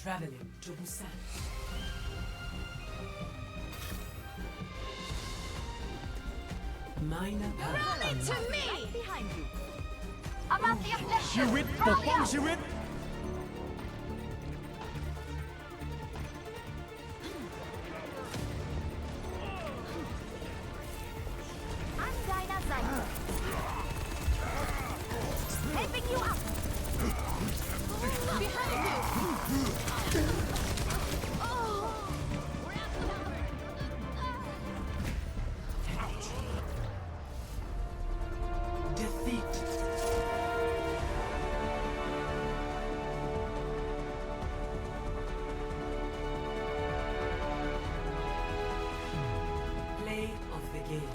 Traveling to Busan. Minor Run it to me! Right behind you. About the objective! ชีวิตปกป้องชีวิต I'm Dinah Zyper. Helping you up. Behind you! Oh! Defeat. Play of the game.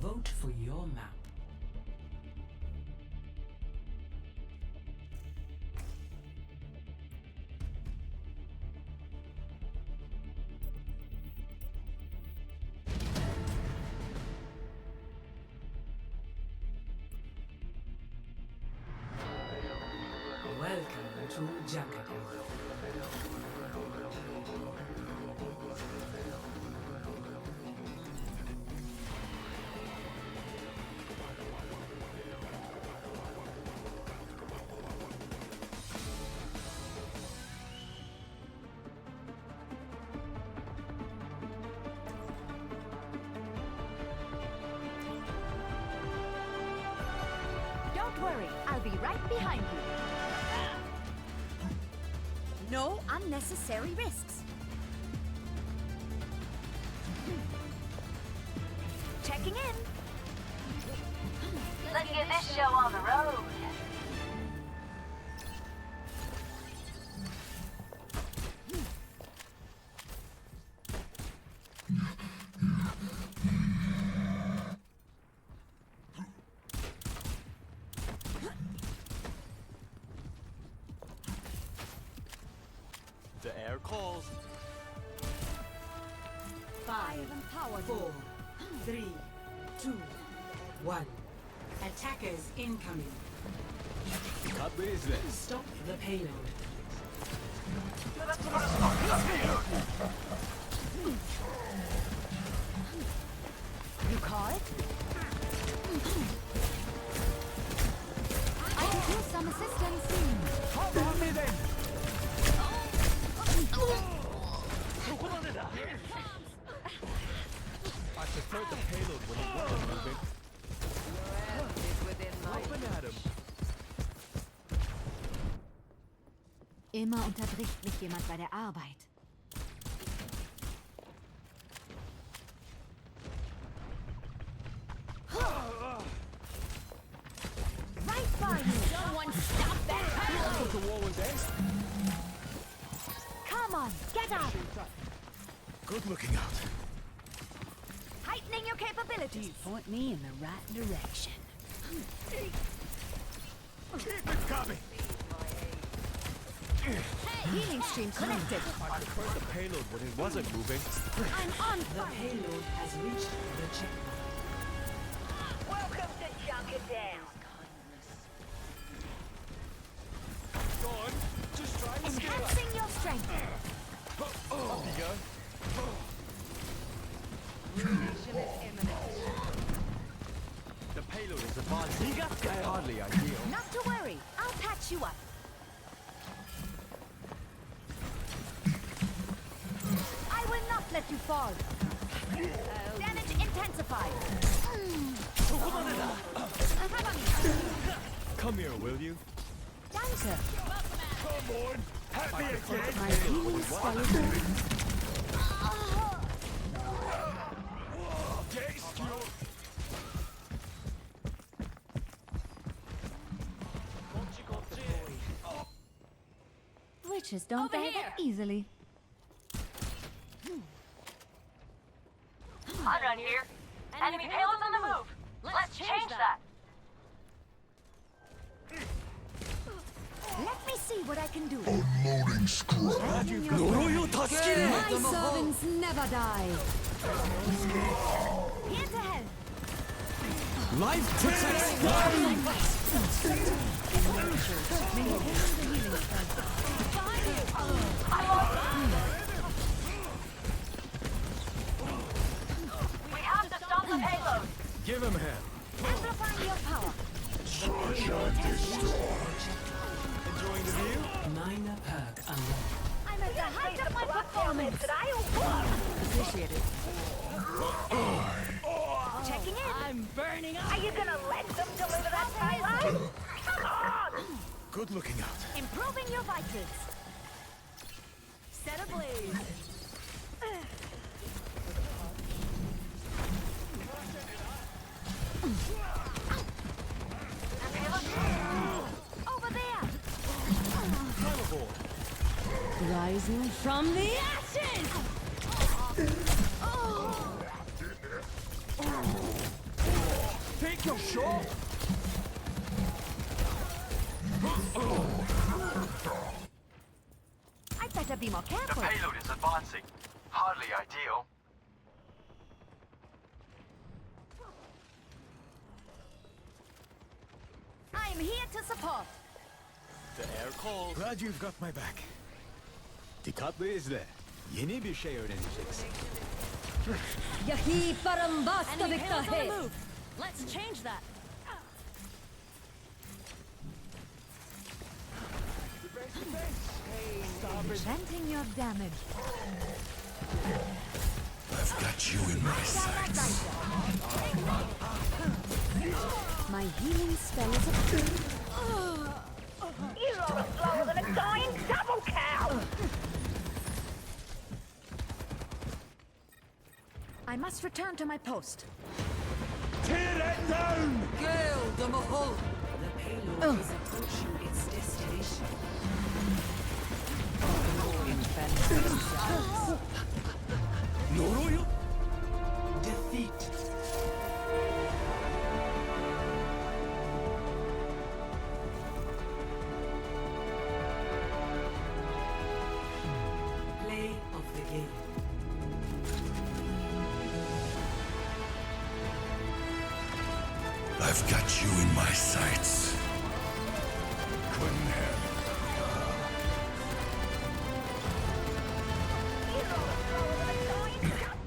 Vote for your map. Welcome to Jakarta. Don't worry, I'll be right behind you. No unnecessary risks. Checking in. Let's get this show on the road. The air calls. 5, 4, 3, 2, 1. Attackers incoming. Cut business. Stop the payload. You call it? I could use some assistance. Come on me then. I prefer the payload when it wasn't moving. Open at him. Immer unterbricht mich jemand bei der Arbeit. Right by you! Someone stop that! Put the wall with this. Come on, get up! Good looking out. Heightening your capabilities. Point me in the right direction. Keep it coming. Healing stream connected. I prefer the payload when it wasn't moving. I'm on The fire. payload has reached the checkpoint. Welcome to Junkertown. Go on. Just try and scale up. Enhancing your strength. Up you go. The payload is advancing. Hardly ideal. Not to worry. I'll patch you up. I will not let you fall. Damage intensified. Come here, will you? Danke. Come on. Happy again. My healing spell is over. Get skilled. Witches don't die that easily. I'm right here. Enemy payloads on the move. Let's change that. Let me see what I can do. Unloading scrub. My servants never die. Here to help. Life protects We have to stop the payload. Give him hand. Amplifying your power. Enjoying the view? Minor perk unlocked. I'm at the height of my performance. Appreciate it. Checking in. I'm burning up. Are you gonna let them deliver that payload? Come on! Good looking out. Improving your vitals. Set ablaze. Over there. Time aboard. Rising from the ashes. Take your shot. I better be more The careful. payload is advancing. Hardly ideal. I'm here to support. The air calls. Glad you've got my back. Dikkatli izle. Yeni bir şey öğreneceksin. Yahi parambasta Enemy payloads on the viktahe. move. Let's change that. Preventing your damage. I've got you in my sights. My healing spell is a... You lot are slower than a dying double cow! I must return to my post. Tear it down! Gale the Mahol. The payload is approaching its destination. Noroyu? Defeat. Play of the game. I've got you in my sights. Couldn't have. You lot are slower than a dying double.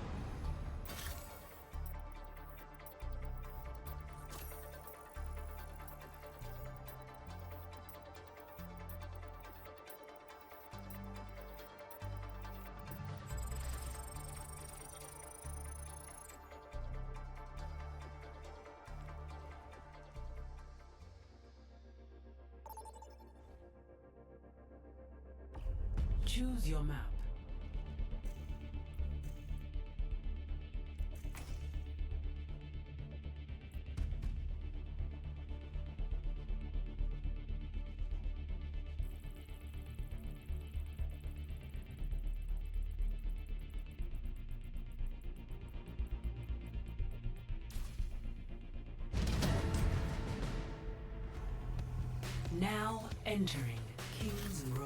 Choose your map. Now entering King's Row.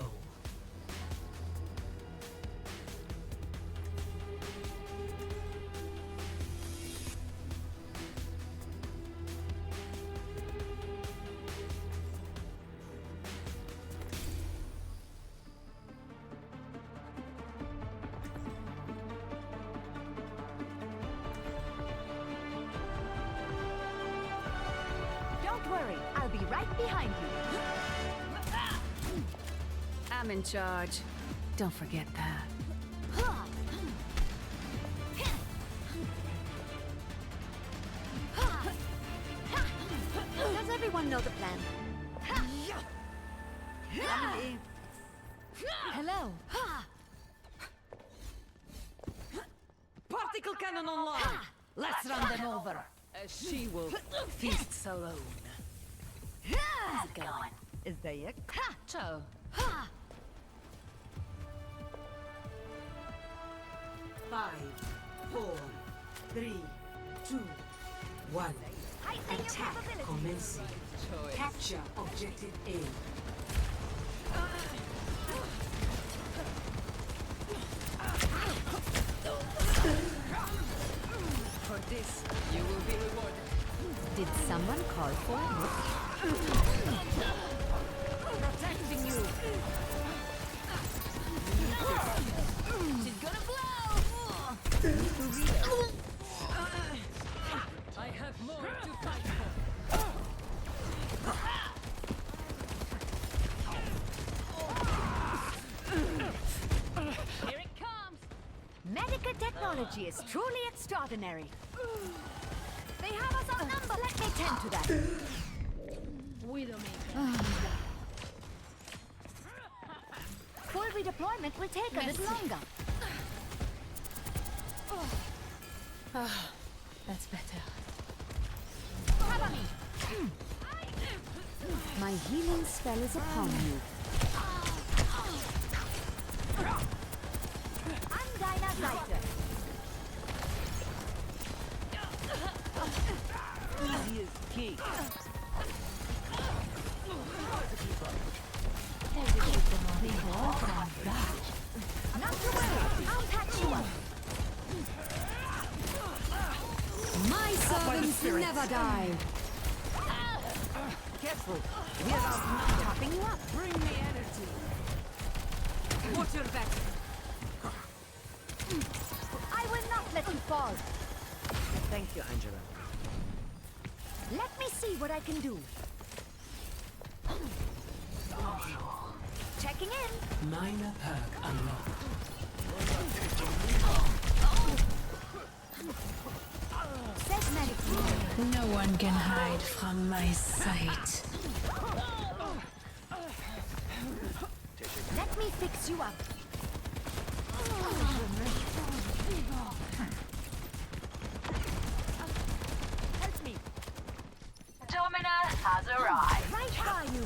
Don't worry, I'll be right behind you. I'm in charge. Don't forget that. Does everyone know the plan? Hello. Particle cannon online! Let's run them over! A she-wolf feasts alone. How's it going? Is there a Ciao. 5, 4, 3, 2, 1. Heightening your Attack capabilities. commencing. Capture objective A. For this, you will be rewarded. Did someone call for it? Protecting you! She's gonna blow! I have more to fight for. Here it comes! Medical technology is truly extraordinary. They have us outnumbered. Let me tend to that. Full redeployment will take a little longer. That's better. Cover me. My healing spell is upon you. I'm deiner Seite. Easy as cake. Not to worry. I'll patch you up. My servants never die. Careful! We're outnumbered. Topping you up. Bring me energy! Watch your back! I will not let you fall. Thank you, Angela. Let me see what I can do. Checking in. Minor perk unlocked. Says medic. No one can hide from my sight. Let me fix you up. Help me. Domina has arrived. Right by you.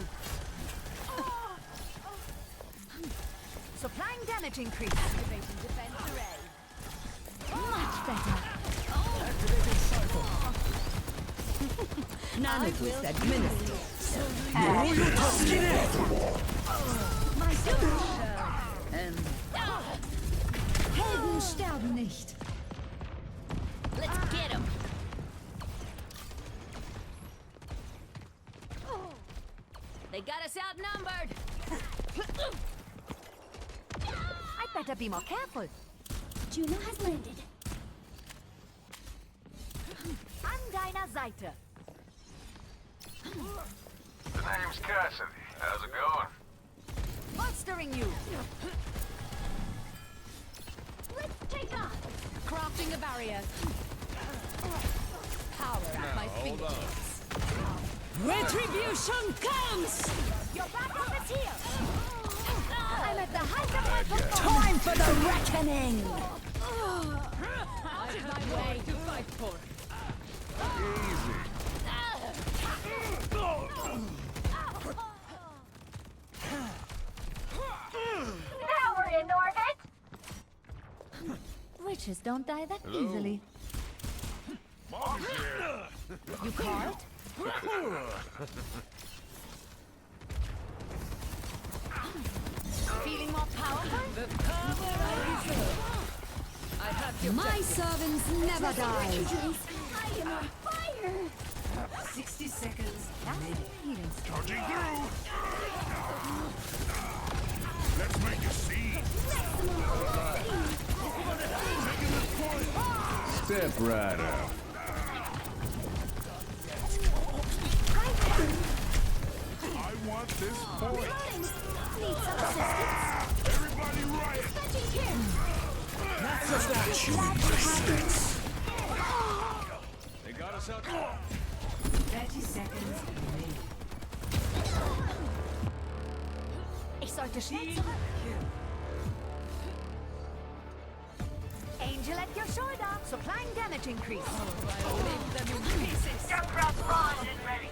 Supplying damage increase. Activating defense array. Much better. Nanoboost administered. My super. Helden sterben nicht. Let's get him. They got us outnumbered! I'd better be more careful. Juno has landed. An deiner Seite. The name's Cassidy. How's it going? Bolstering you. Let's take off. Crafting a barrier. Power at my fingertips. Retribution comes! Your backup is here. I'm at the height of my performance. Time for the reckoning! I have my way to fight for. Now we're in orbit. Witches don't die that easily. You called? Feeling more powerful? The power I reserve. I have your My servants never die. I am on fire. 60 seconds. That's healing spell. Charging through! Let's make a scene! Step right up. I want this point. Need some assistance. Everybody riot! Fetching here. That's a statue in my sights. They got us out. 30 seconds remaining. Ich soll sollte schnell zurück. Angel at your shoulder. Supplying damage increase. I'll leave them in pieces. Junkrat spawned and ready.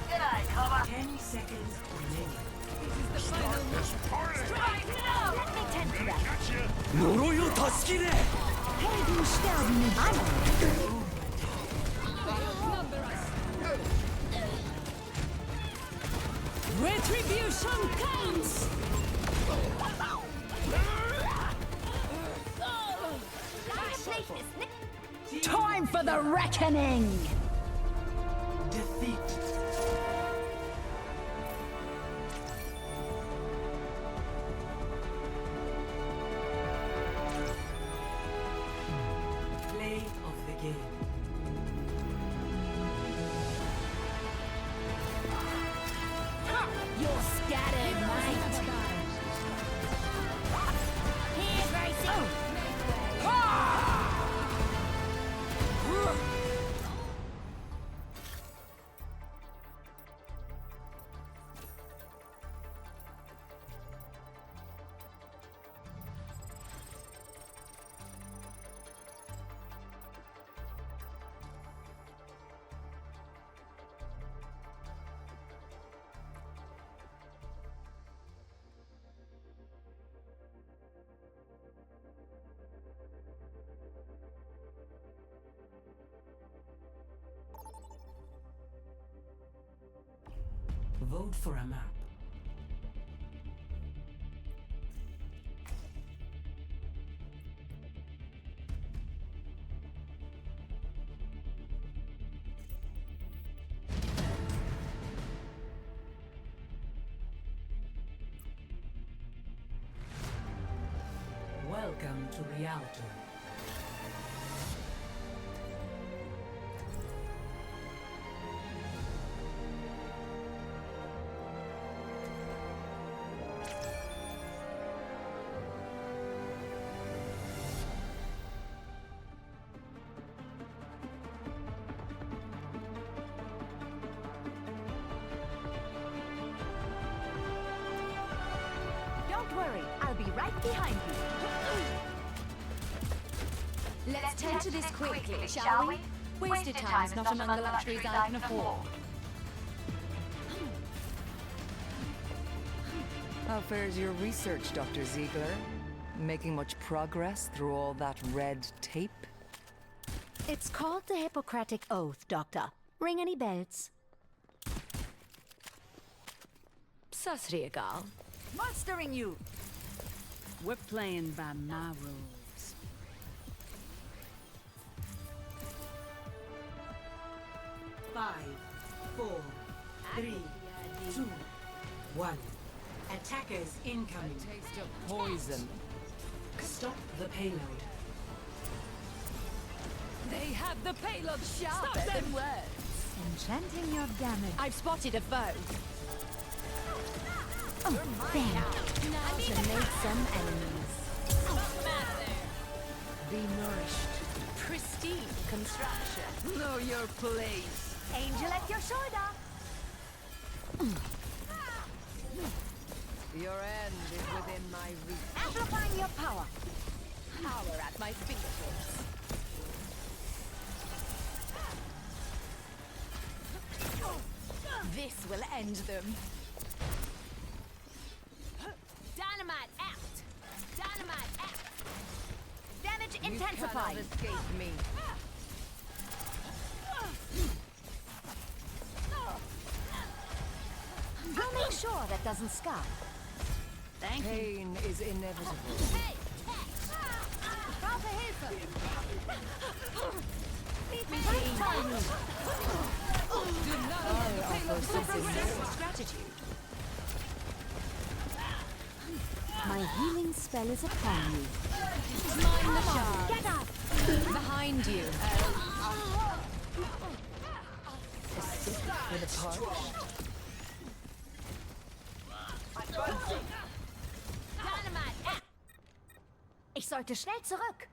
G'day, cover. 10 seconds remaining. This is the final match. Strike now! Let me tend to that. Gotcha! 呪いを助けれ Helden sterben nicht. They outnumber us. Retribution comes! Time for the reckoning! Defeat. Play of the game. You're scattered, mate. Here's racing. Vote for a map. Welcome to reality. Don't worry, I'll be right behind you. Let's tend to this quickly, shall we? Wasted time is not among the luxuries I can afford. How fares your research, Dr. Ziegler? Making much progress through all that red tape? It's called the Hippocratic Oath, Doctor. Ring any bells? Sasriagal. Monstering you! We're playing by my rules. Five, four, three, two, one. Attackers incoming. Taste of poison. Stop the payload. They have the payload sharper than words. Enchanting your damage. I've spotted a foe. Oh, there. Now to make some enemies. Be nourished. Pristine construction. Know your place. Angel at your shoulder. Your end is within my reach. Amplifying your power. Power at my fingertips. This will end them. Dynamite out! Dynamite out! Damage You intensified. cannot escape me. I'll make sure that doesn't scar. Thank you. Pain is inevitable. Brauche Hilfe. Do not I offer something more. strategy. My healing spell is upon you. Mine the shard. Get up! Behind you. With a punch. Dynamite out! Ich sollte schnell zurück.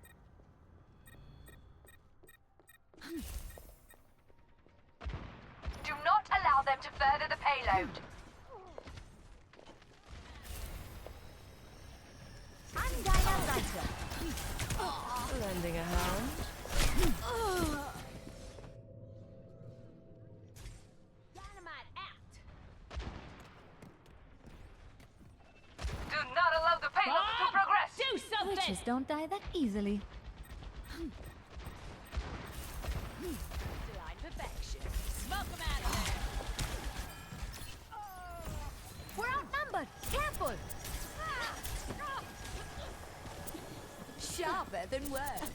Do not allow them them to further the payload. I'm Dinah Riser. Lending a hand. Dynamite out. Do not allow the payload to progress. Do something. Witches don't die that easily. Line perfection. Smoke 'em out of there. We're outnumbered. Careful. Sharper than words.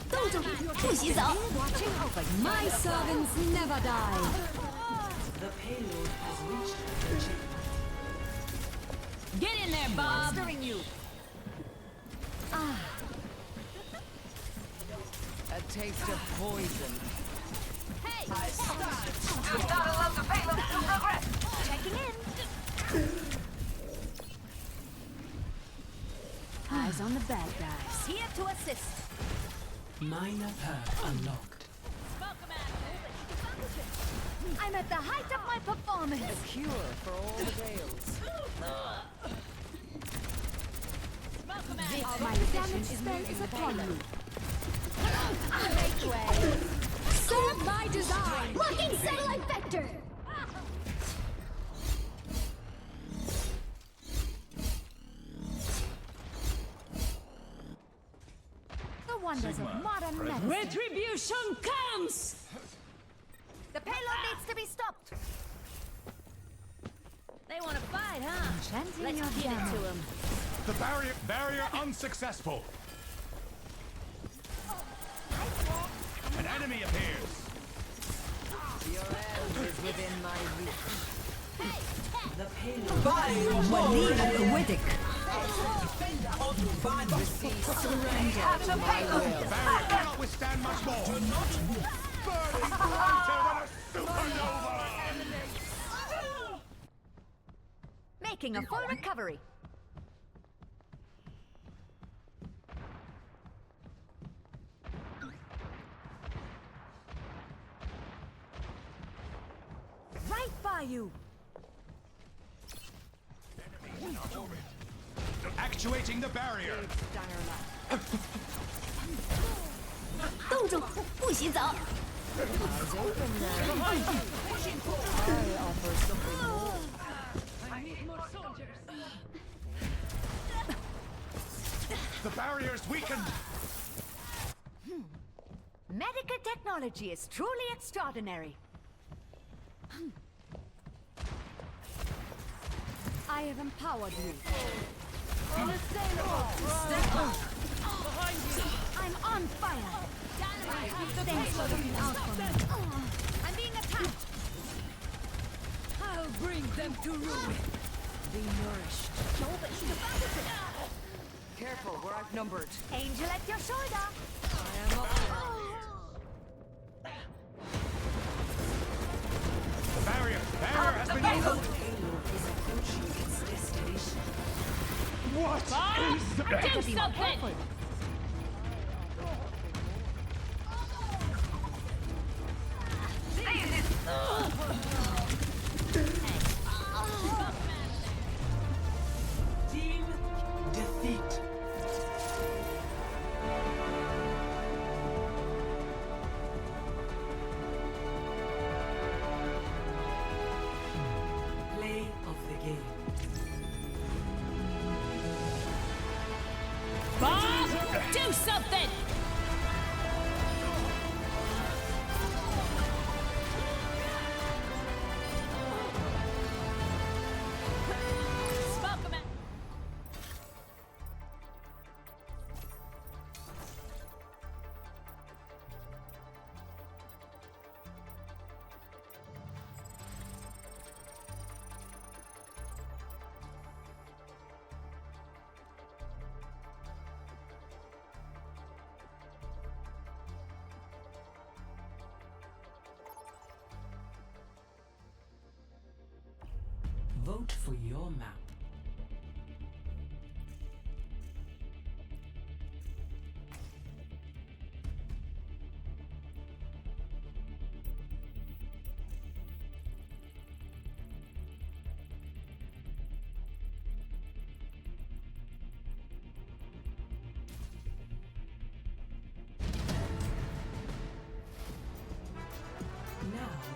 动手，不洗澡。 Watching over you. My servants never die. The payload has reached the checkpoint. Get in there, Bob. You. A taste of poison. Hey, Do not allow the payload to progress. checking in. Eyes on the bad guys. Here to assist. Minor perk unlocked. Smoke 'em out of there. I'm at the height of my performance. A cure for all the veils. Smoke 'em out. My damage spell is upon you. Make way. Serve my design. Locking satellite vector. The wonders of modern medicine. Retribution comes. The payload needs to be stopped. They want to fight, huh? Chanting Let's your get it to 'em. The barrier unsuccessful. An enemy appears. Your end is within my reach. The payload. The barrier cannot withstand much more. Burning brighter than a supernova. Making a full recovery. Right by you. Actuating the barrier. 动手，不洗澡。 Eyes open now. I offer something more. The barrier's weakened. Medical technology is truly extraordinary. I have empowered you. I'm on fire. Thanks for looking out for me. I'm being attacked. I'll bring them to ruin. Be nourished. Careful, we're outnumbered. Angel at your shoulder. I am up. The barrier has been Payload is approaching its destination. What is that? Do something. Team defeat. Play of the game. Bob, do something. Smoke 'em out. Vote for your map.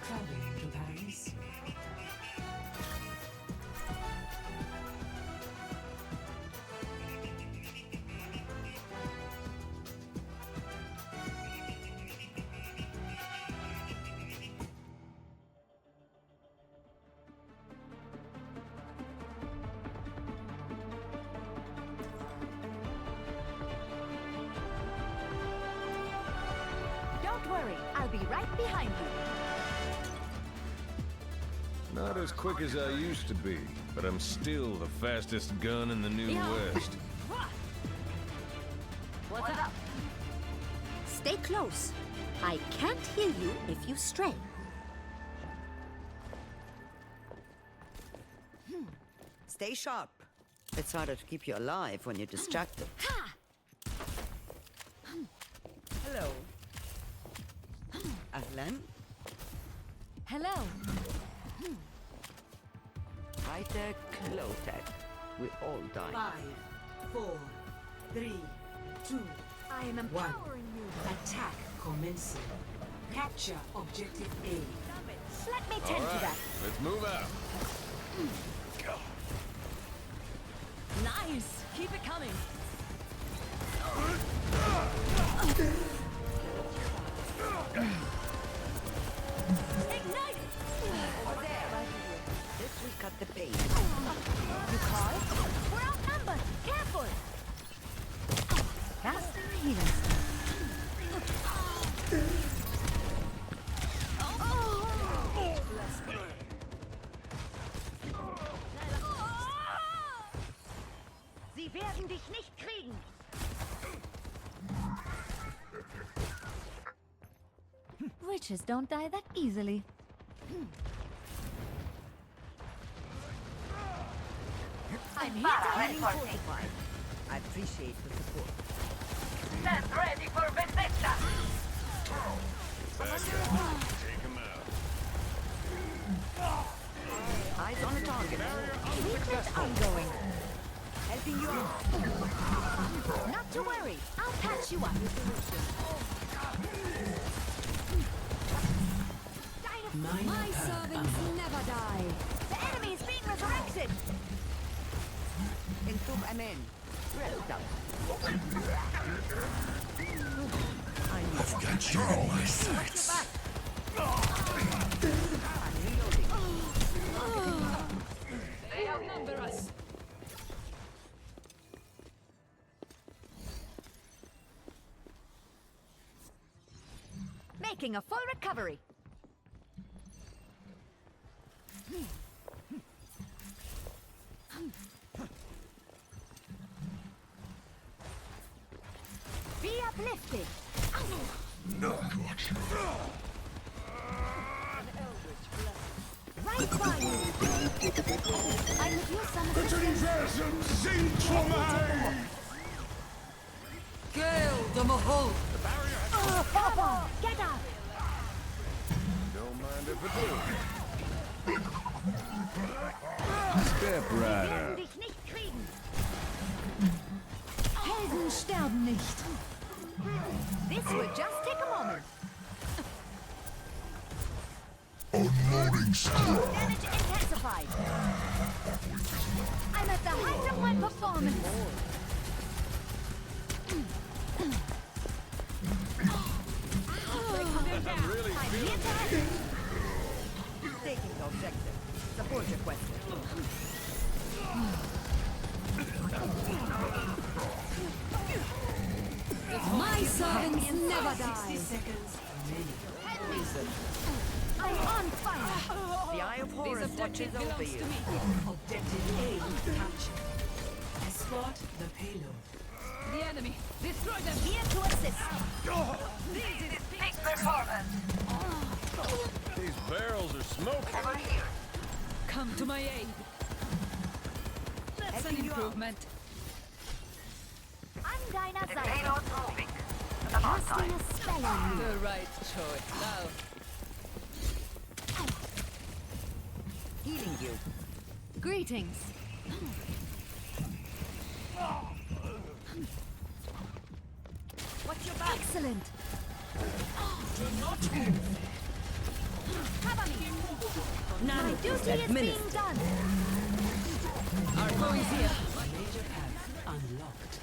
Traveling to Paris. Don't worry, I'll be right behind you. Not as quick as I used to be, but I'm still the fastest gun in the New West. What's up? Stay close. I can't hear you if you stray. Stay sharp. It's harder to keep you alive when you're distracted. Hello. Ahlan. Hello. High-tech, low-tech. We all die. 5, 4, 3, 2, I am empowering you. attack commencing. Capture objective A. Let me tend to that. Let's move out. Nice! Keep it coming. Ignite! Over there. This will cut the pain. You call? We're outnumbered. Careful. Faster healing. Sie werden dich nicht kriegen. Witches don't die that easily. I'm here to Planning fortified. I appreciate the support. Take him out. Eyes on the target. Treatment ongoing. Helping you out. Not to worry. I'll patch you up. My servants never die. The enemy is being resurrected. Entum amen. Rest up. I've got you on my sights. I'm reloading. They outnumber us. Making a full recovery. Be uplifted. Right by you. I could use some assistance. Gale the Mahal! Papa, get up. Don't mind if I do. Step Sie right werden up. dich nicht kriegen. Helden sterben nicht. This will just take a moment. Damage intensified. I'm at the height of my performance. I'm really I'm feeling here to help you. Taking the objective. Support requested. My servants never 60 die. seconds remaining. I'm on fire. The Eye of Horus watches over you. Objective A captured. Escort the payload. The enemy. Destroy them. Here to assist. These barrels are smoking. Come to my aid. That's an Helping you out. improvement. I'm Dinah Zeiger. Casting a spell on you. The right choice. Now, Healing you. Greetings. What's your back? Excellent. Cover me. My duty is being done. Our boys here. Major path unlocked.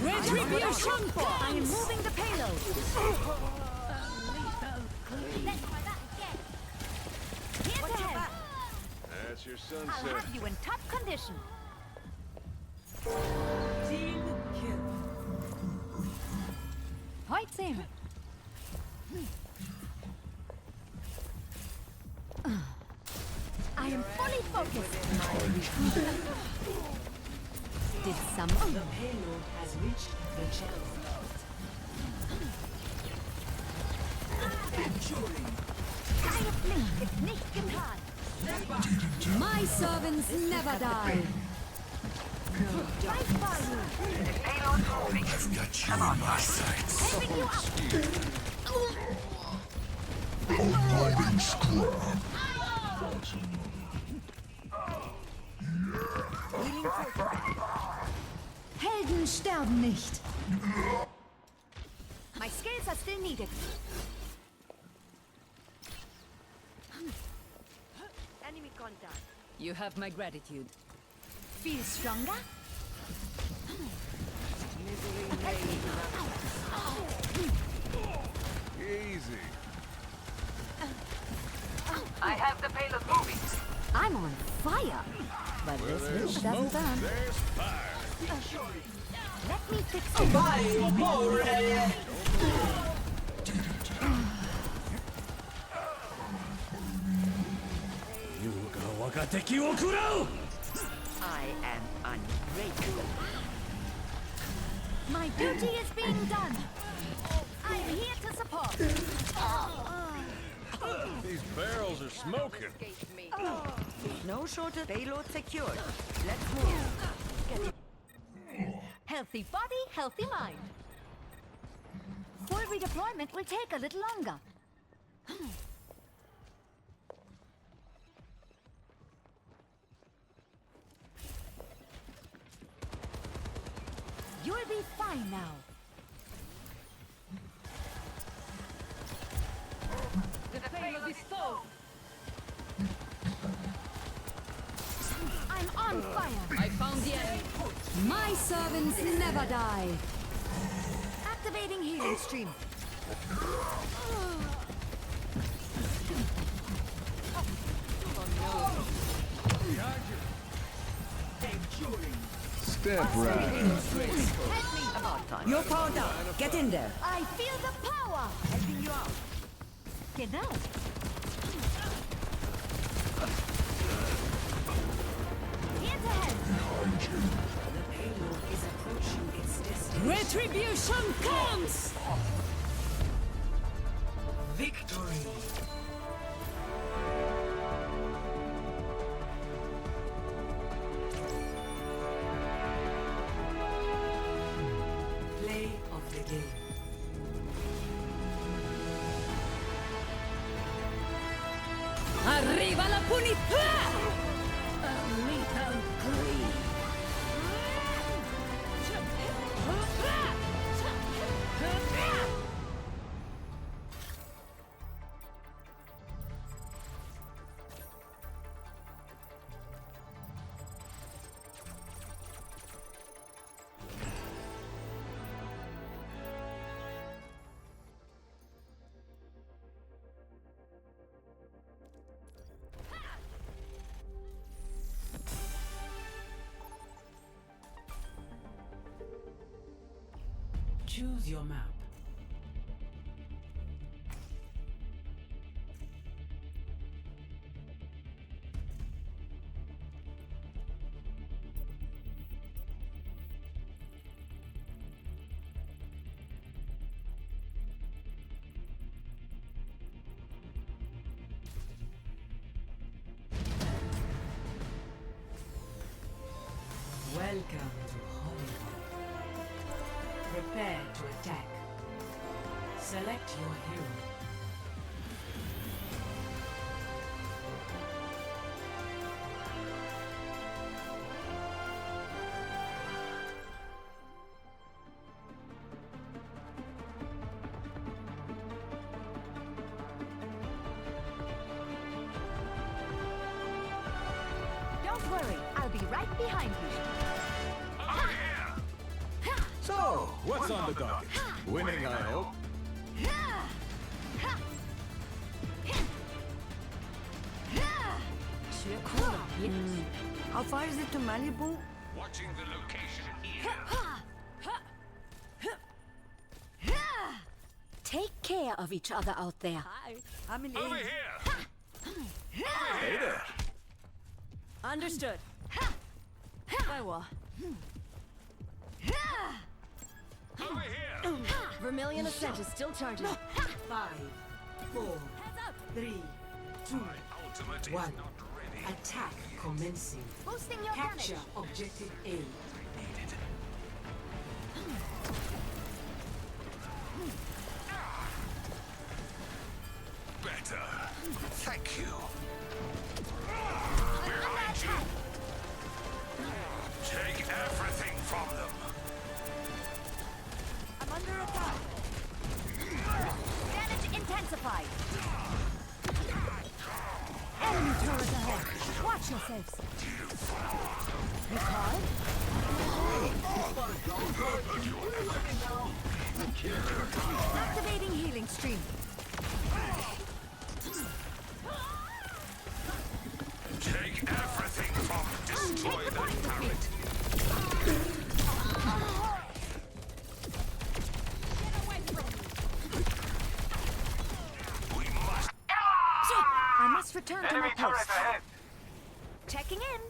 Retribution I am moving the payload. Here's ahead. That's your I'll sunset. have you in top condition. Team kill. Point zero. I am fully focused. Did someone? The payload has reached the checkpoint. Keine Pflicht ist nicht getan. My servants never die. Right by you. I've got you in my sights. Saving you up. Hiding scrap. Helden sterben nicht. My skills are still needed. Enemy contact. You have my gratitude. Feel stronger? Easy. I have the payload moving. I'm on fire. But Where this there's witch smoke, doesn't burn. there's fire. Let me fix it. I am ungrateful. My duty is being done. I am here to support. These barrels are smoking. No shorter payload secured. Let's move. Healthy body, healthy mind. Full redeployment will take a little longer. You'll be fine now. The payload is full. I'm on fire. I found the enemy. My servants never die. Activating healing stream. Step right. About time. You're powered up. Get in there. I feel the power. Helping you out. Genau. Here's ahead. The payload is approaching its destination. Retribution comes! Victory. Play of the game. Arriva la punizione! A little greed. Choose your map. Welcome to Hollywood. Prepare to attack. Select your hero. right behind you. So, what's on the docket? Winning, I hope. How far is it to Malibu? Watching the location here. Take care of each other out there. How many? Over here! Hey there. Understood. I will. Over here! Vermilion Ascent is still charging. 5, 4, 3, 2, Ultimate 1. is not ready. Attack commencing. Boosting your Capture damage. objective A. Better. Thank you. I'm under attack. Take everything from them. I'm under attack. Damage intensified. Enemy turret ahead. Watch yourselves. Recall. Activating healing stream. Take everything from them. Destroy Take the that point of me. turret. We must. I must return to my post. Checking in.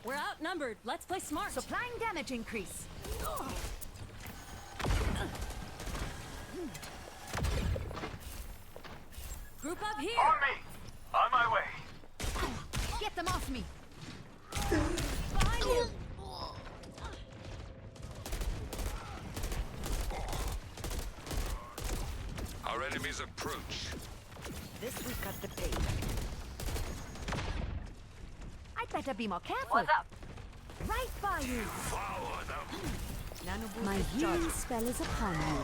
We're outnumbered. Let's play smart. Supplying damage increase. Group up here. me! On my way! Get them off me. Behind you. Our enemies approach. This will cut the pain. I'd better be more careful. What's up? Right by you. Devour them. Nano boost My is healing charging. spell is upon you.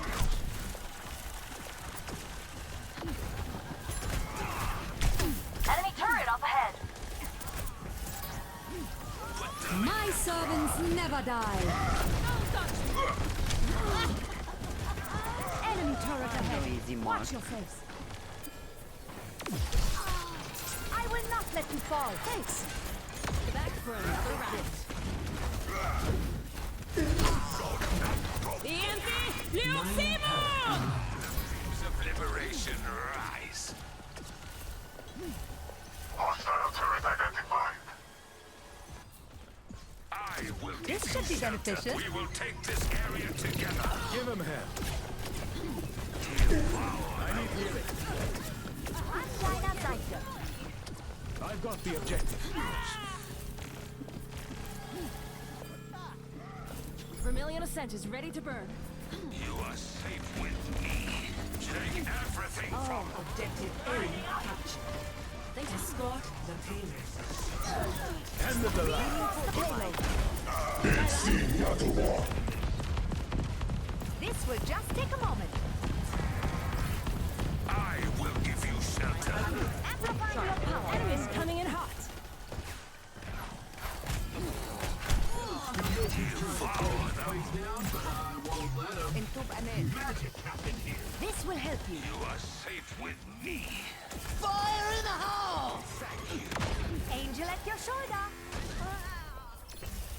Enemy turret up ahead. My servants never die. Enemy turret ahead. No easy mark. Watch yourselves. I will not let you fall. Thanks. Back burn for round. EMP! Lucimo! Flames of liberation rise. Hostile turret identified. I will This give should you be shelter. beneficial. We will take this area together. Give him hell. I need healing. I'm kleiner Seite. I've got the objective. Vermilion Ascent is ready to burn. You are safe with me. Take everything from them. Objective A captured. Thanks. Escort the payload. End of the line. This will just take a moment. I will give you shelter. Amplify your power. Enemies coming in hot. This will help you. You are safe with me. Fire in the hole! Angel at your shoulder.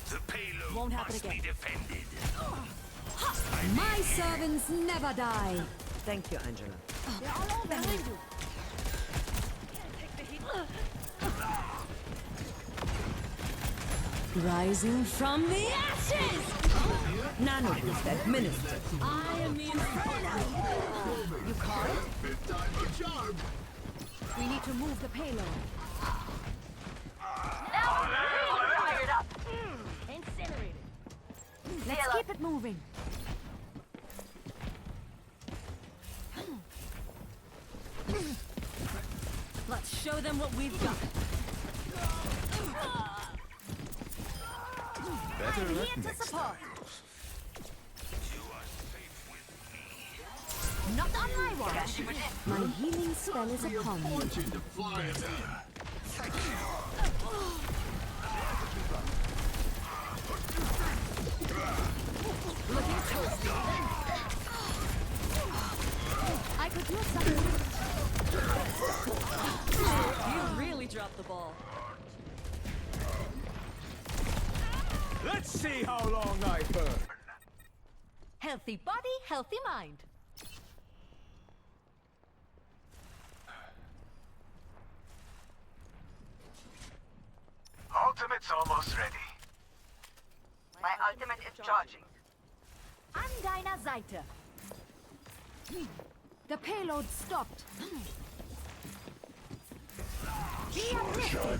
The payload Won't happen must again. be defended. My servants never die. Thank you, Angela. They're all over me. Rising from the ashes. Nano boost administered. I am the Inferno. You call it? We need to move the payload. Fired up. Incinerated. Let's keep it moving. Let's show them what we've got. Better I'm luck here to next support. time. You are safe with me. Not on my watch. My healing spell is upon you. Thank you. I could use something. You really dropped the ball. Let's see how long I burn. Healthy body, healthy mind. Ultimate's almost ready. My ultimate is charging. An deiner Seite. The payload stopped. Be uplifted.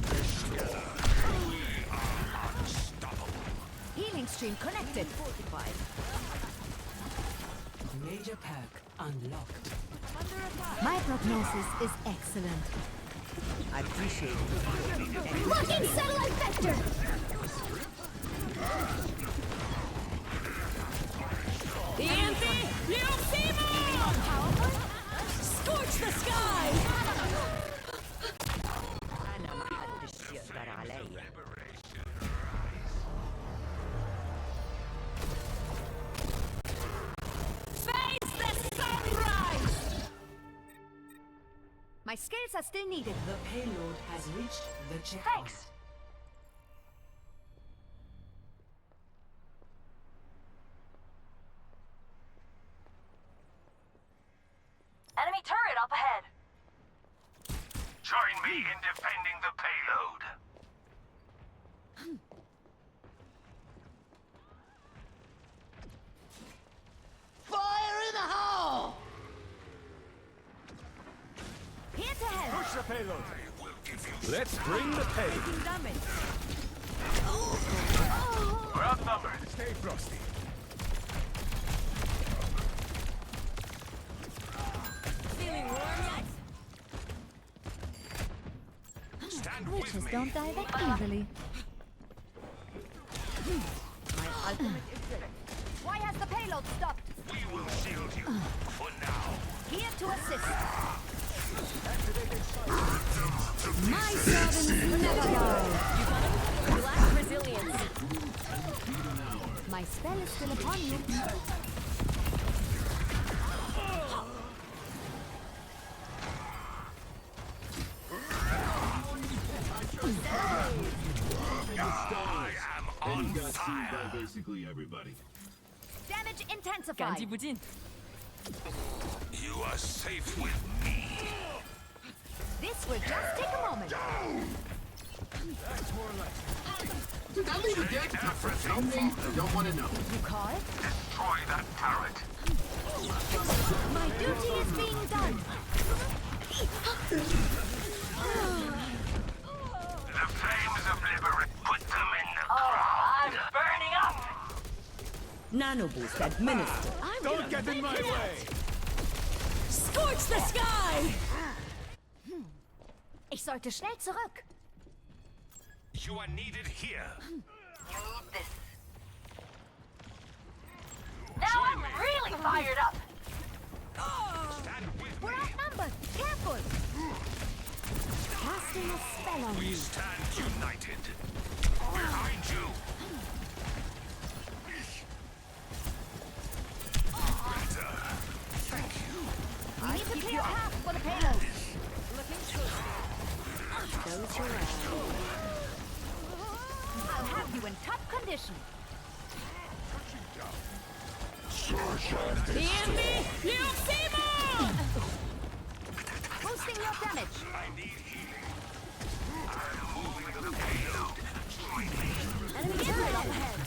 Healing stream connected. Fortified. Major perk unlocked. My prognosis is excellent. I appreciate it. Locking satellite vector! The Anthe! Neofimo! Scorch the sky! أنا ما حدش يقدر عليا. Face the sunrise! My skills are still needed. The payload has reached the checkpoint. Thanks. Enemy turret up ahead. Join me in defending the payload. Fire in the hole! Here to help. Push the payload. Let's bring the pain. Damage. We're outnumbered. Stay frosty. Feeling warm yet? Stand with Witches me. don't die that easily. My ultimate is ready. Why has the payload stopped? We will shield you for now. Here to assist. My servants never die. You lack resilience. My spell is still upon you. I am on fire. Basically everybody. Damage intensified. Budin. You are safe with me. This will just take a moment. That's more like it. Did that leave a dead? Tell me. I don't want to know. You call it? Destroy that turret. My duty is being done. The flames of liberation. Put them in the I'm burning up. Nano boost administered. Don't get in my way. Scorch the sky! Ich sollte schnell zurück. You are needed here. Need this. Now I'm really fired up. Stand with We're me. outnumbered. Careful. Casting a spell on We you. stand united. Behind you. Better. Thank you. We need to clear a path for the payload. Those around. I'll have you in top condition. The Anthe! Neofimo! Boosting your damage. I need healing. I'm moving to the payload. Join me. Enemy turret up ahead.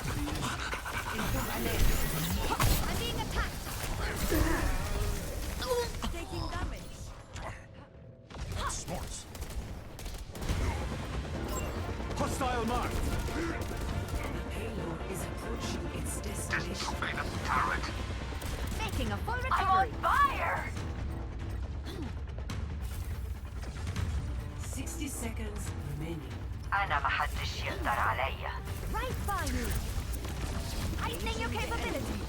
I'm being attacked. Taking damage. Sports. Hostile mark. The payload is approaching its destination. Destroy the turret. Making a full I'm on recovery. fire. 60 seconds remaining. أنا ما حدش يقدر عليا. Right by you. Heightening your capabilities.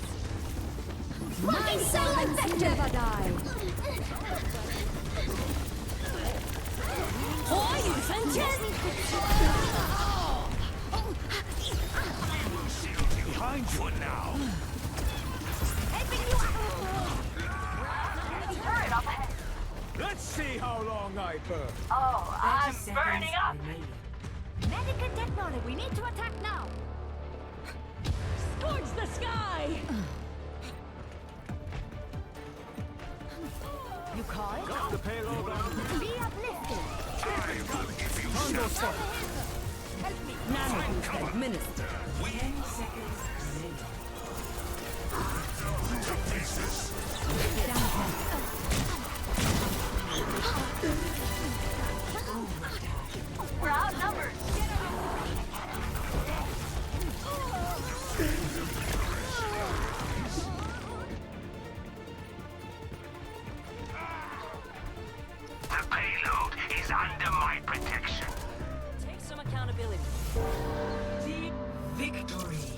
My servants never die. Poison Behind you. For now. see how long I burn. Oh, 30 I'm seconds burning up! remaining. Medical technology, we need to attack now! Scorch the sky! You call it? Got the payload on. Be uplifted! Help me! Nanoboost administered. 10 seconds remaining. We're outnumbered! The payload is under my protection. Take some accountability. Team victory.